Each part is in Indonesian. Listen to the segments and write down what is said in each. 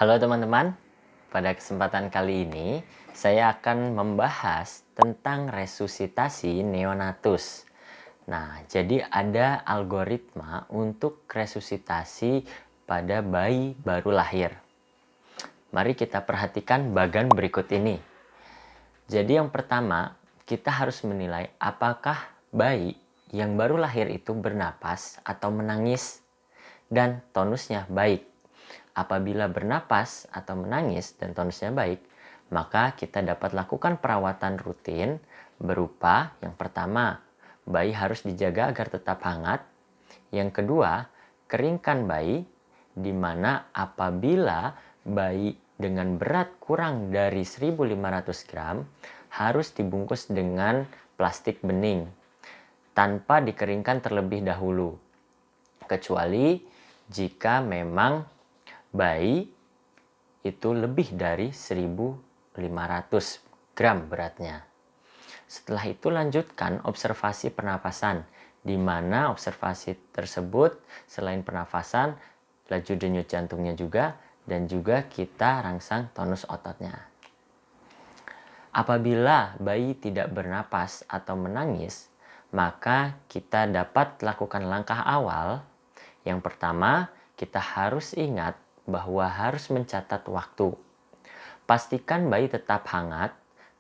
Halo teman-teman, pada kesempatan kali ini saya akan membahas tentang resusitasi neonatus. Nah, jadi ada algoritma untuk resusitasi pada bayi baru lahir. Mari kita perhatikan bagan berikut ini. Jadi yang pertama, kita harus menilai apakah bayi yang baru lahir itu bernapas atau menangis dan tonusnya baik. Apabila bernapas atau menangis dan tonusnya baik, maka kita dapat lakukan perawatan rutin berupa yang pertama, bayi harus dijaga agar tetap hangat. Yang kedua, keringkan bayi, di mana apabila bayi dengan berat kurang dari 1.500 gram harus dibungkus dengan plastik bening tanpa dikeringkan terlebih dahulu. Kecuali jika memang bayi itu lebih dari 1.500 gram beratnya. Setelah itu lanjutkan observasi pernapasan, di mana observasi tersebut selain pernapasan, laju denyut jantungnya juga, dan juga kita rangsang tonus ototnya. Apabila bayi tidak bernapas atau menangis, maka kita dapat lakukan langkah awal. Yang pertama, kita harus ingat bahwa harus mencatat waktu. Pastikan bayi tetap hangat,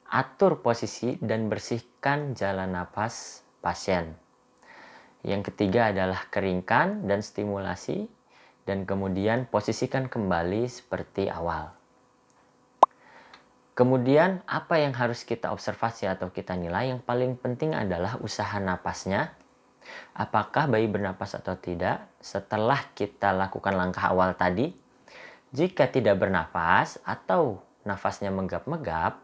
atur posisi dan bersihkan jalan napas pasien. Yang ketiga adalah keringkan dan stimulasi, dan kemudian posisikan kembali seperti awal. Kemudian apa yang harus kita observasi atau kita nilai? Yang paling penting adalah usaha napasnya. Apakah bayi bernapas atau tidak setelah kita lakukan langkah awal tadi? Jika tidak bernapas atau nafasnya menggap-menggap,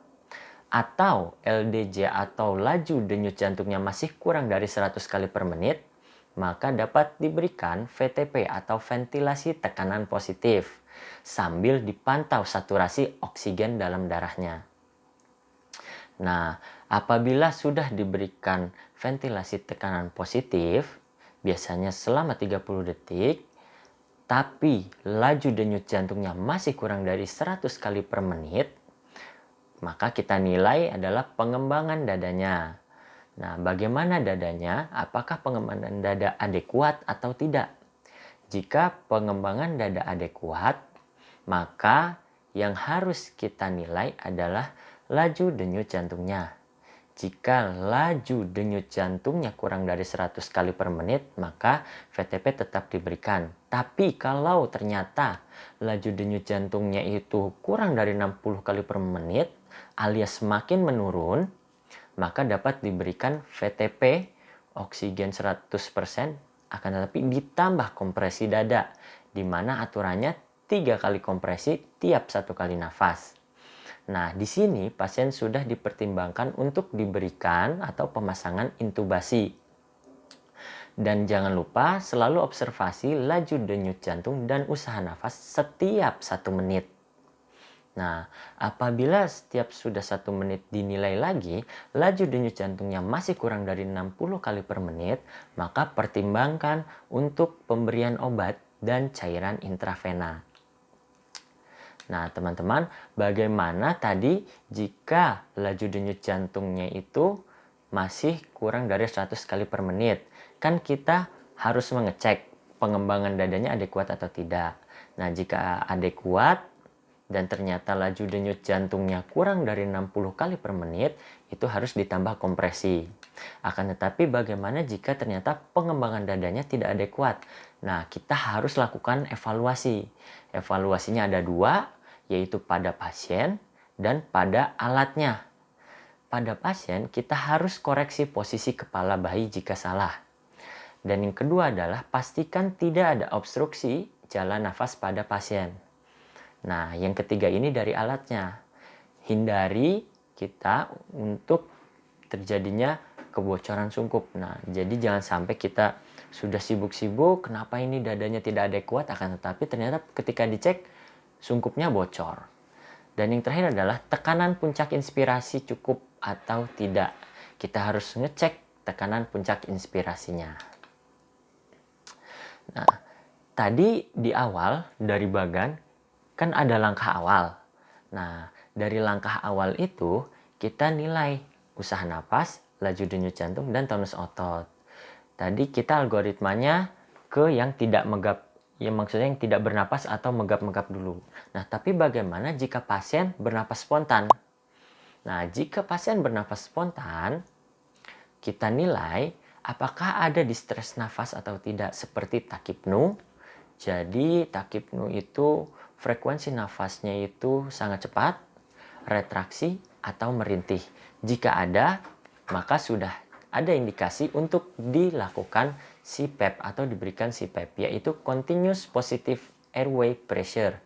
atau LDJ atau laju denyut jantungnya masih kurang dari 100 kali per menit, maka dapat diberikan VTP atau ventilasi tekanan positif sambil dipantau saturasi oksigen dalam darahnya. Nah, apabila sudah diberikan ventilasi tekanan positif, biasanya selama 30 detik, tapi laju denyut jantungnya masih kurang dari 100 kali per menit, maka kita nilai adalah pengembangan dadanya. Nah, bagaimana dadanya? Apakah pengembangan dada adekuat atau tidak? Jika pengembangan dada adekuat, maka yang harus kita nilai adalah laju denyut jantungnya. Jika laju denyut jantungnya kurang dari 100 kali per menit, maka VTP tetap diberikan. Tapi kalau ternyata laju denyut jantungnya itu kurang dari 60 kali per menit, alias semakin menurun, maka dapat diberikan VTP oksigen 100%, akan tetapi ditambah kompresi dada, di mana aturannya 3 kali kompresi tiap 1 kali nafas. Nah, di sini pasien sudah dipertimbangkan untuk diberikan atau pemasangan intubasi. Dan jangan lupa selalu observasi laju denyut jantung dan usaha nafas setiap 1 menit. Nah, apabila setiap sudah 1 menit dinilai lagi, laju denyut jantungnya masih kurang dari 60 kali per menit, maka pertimbangkan untuk pemberian obat dan cairan intravena. Nah, teman-teman, bagaimana tadi jika laju denyut jantungnya itu masih kurang dari 100 kali per menit? Kan kita harus mengecek pengembangan dadanya adekuat atau tidak. Nah, jika adekuat dan ternyata laju denyut jantungnya kurang dari 60 kali per menit, itu harus ditambah kompresi. Akan tetapi bagaimana jika ternyata pengembangan dadanya tidak adekuat? Nah, kita harus lakukan evaluasi. Evaluasinya ada 2, yaitu pada pasien dan pada alatnya. Pada pasien, kita harus koreksi posisi kepala bayi jika salah. Dan yang kedua adalah pastikan tidak ada obstruksi jalan nafas pada pasien. Nah, yang ketiga ini dari alatnya. Hindari kita untuk terjadinya kebocoran sungkup. Nah, jadi jangan sampai kita sudah sibuk-sibuk, kenapa ini dadanya tidak adekuat, akan tetapi ternyata ketika dicek, sungkupnya bocor. Dan yang terakhir adalah tekanan puncak inspirasi cukup atau tidak. Kita harus ngecek tekanan puncak inspirasinya. Nah, tadi di awal dari bagan kan ada langkah awal. Nah, dari langkah awal itu kita nilai usaha napas, laju denyut jantung, dan tonus otot. Tadi kita algoritmanya ke yang tidak megap, ya maksudnya yang tidak bernapas atau megap-megap dulu. Nah, tapi bagaimana jika pasien bernapas spontan? Nah, jika pasien bernapas spontan, kita nilai apakah ada distres nafas atau tidak seperti takipnu. Jadi takipnu itu frekuensi nafasnya itu sangat cepat, retraksi, atau merintih. Jika ada, maka sudah ada indikasi untuk dilakukan CPAP atau diberikan CPAP, yaitu Continuous Positive Airway Pressure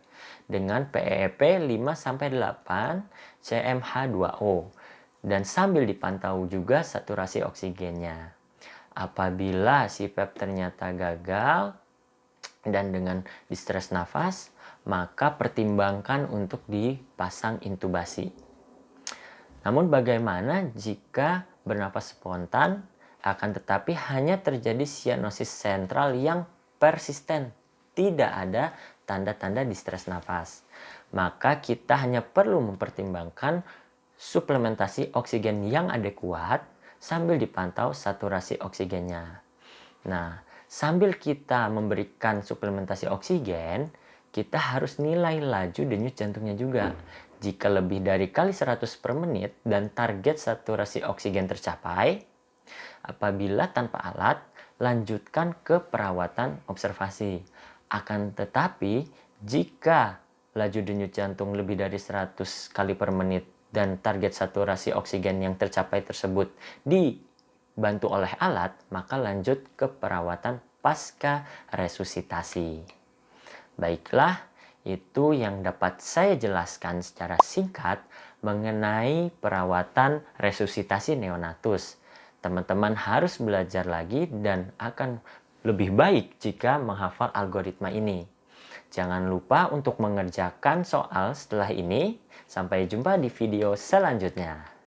dengan PEEP 5-8 cmH2O dan sambil dipantau juga saturasi oksigennya. Apabila CPAP ternyata gagal dan dengan distres nafas, maka pertimbangkan untuk dipasang intubasi. Namun bagaimana jika bernapas spontan akan tetapi hanya terjadi sianosis sentral yang persisten, tidak ada tanda-tanda distres nafas? Maka kita hanya perlu mempertimbangkan suplementasi oksigen yang adekuat sambil dipantau saturasi oksigennya. Nah, sambil kita memberikan suplementasi oksigen, kita harus nilai laju denyut jantungnya juga. Jika lebih dari kali 100 per menit dan target saturasi oksigen tercapai, apabila tanpa alat, lanjutkan ke perawatan observasi. Akan tetapi, jika laju denyut jantung lebih dari 100 kali per menit dan target saturasi oksigen yang tercapai tersebut dibantu oleh alat, maka lanjut ke perawatan pasca resusitasi. Baiklah, itu yang dapat saya jelaskan secara singkat mengenai perawatan resusitasi neonatus. Teman-teman harus belajar lagi dan akan lebih baik jika menghafal algoritma ini. Jangan lupa untuk mengerjakan soal setelah ini. Sampai jumpa di video selanjutnya.